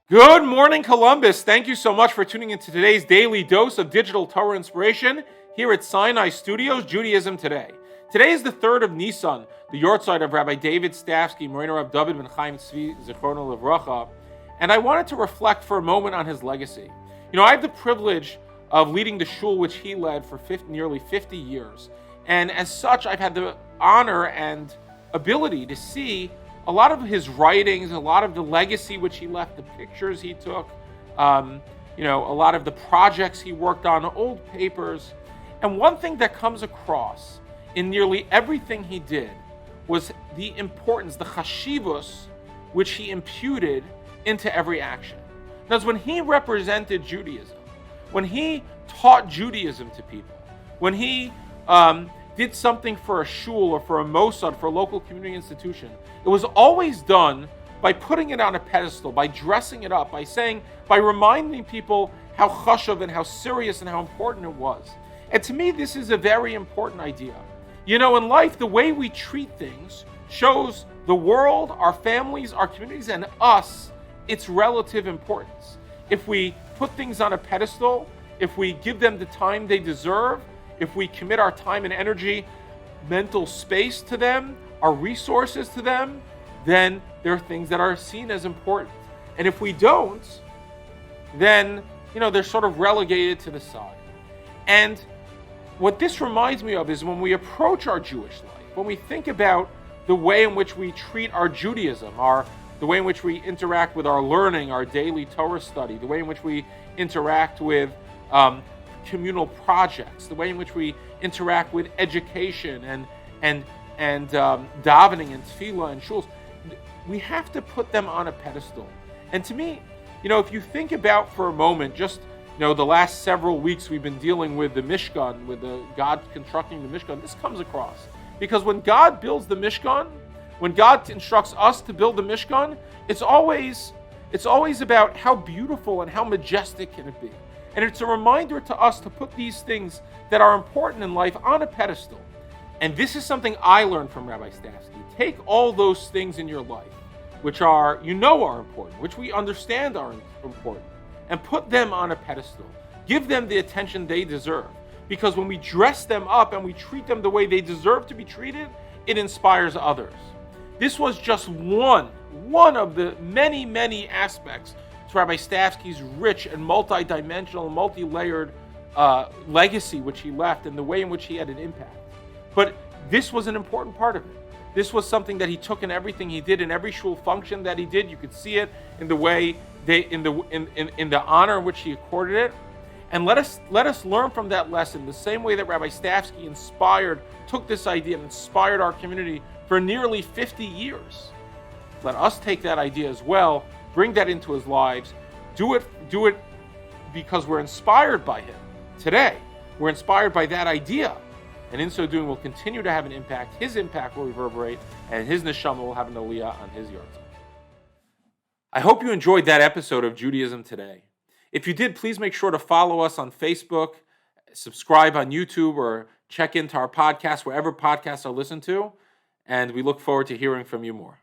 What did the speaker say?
Good morning, Columbus. Thank you so much for tuning into today's daily dose of digital Torah inspiration here at Sinai Studios, Judaism Today. Today is the 3rd of Nisan, the yortzeit of Rabbi David Stavsky, Moreno Rav David ben Chaim Tzvi, Zichrono Livracha, and I wanted to reflect for a moment on his legacy. I have the privilege of leading the shul which he led for nearly 50 years, and as such, I've had the honor and ability to see a lot of his writings, a lot of the legacy which he left, the pictures he took, a lot of the projects he worked on, old papers. And one thing that comes across in nearly everything he did was the importance, the chashivus, which he imputed into every action. Now, when he represented Judaism, when he taught Judaism to people, when he did something for a shul or for a Mossad, for a local community institution, it was always done by putting it on a pedestal, by dressing it up, by reminding people how chashuv and how serious and how important it was. And to me, this is a very important idea. In life, the way we treat things shows the world, our families, our communities, and us its relative importance. If we put things on a pedestal, if we give them the time they deserve, if we commit our time and energy, mental space to them, our resources to them, then there are things that are seen as important. And if we don't, then, they're sort of relegated to the side. And what this reminds me of is when we approach our Jewish life, when we think about the way in which we treat our Judaism, the way in which we interact with our learning, our daily Torah study, the way in which we interact with communal projects, the way in which we interact with education and davening and tefillah and shuls, we have to put them on a pedestal. And to me, if you think about for a moment, just the last several weeks we've been dealing with the Mishkan, with God constructing the Mishkan, this comes across. Because when God builds the Mishkan, when God instructs us to build the Mishkan, it's always about how beautiful and how majestic can it be. And it's a reminder to us to put these things that are important in life on a pedestal. And this is something I learned from Rabbi Stavsky. Take all those things in your life, which are important, which we understand are important, and put them on a pedestal. Give them the attention they deserve. Because when we dress them up and we treat them the way they deserve to be treated, it inspires others. This was just one of the many, many aspects to Rabbi Stavsky's rich and multi-dimensional, multi-layered legacy which he left and the way in which he had an impact. But this was an important part of it. This was something that he took in everything he did, in every shul function that he did. You could see it in the way in the honor in which he accorded it. And let us learn from that lesson the same way that Rabbi Stavsky took this idea and inspired our community for nearly 50 years. Let us take that idea as well, bring that into his lives, do it because we're inspired by him today. We're inspired by that idea. And in so doing, we'll continue to have an impact. His impact will reverberate, and his neshama will have an aliyah on his yahrzeit. I hope you enjoyed that episode of Judaism Today. If you did, please make sure to follow us on Facebook, subscribe on YouTube, or check into our podcast wherever podcasts are listened to. And we look forward to hearing from you more.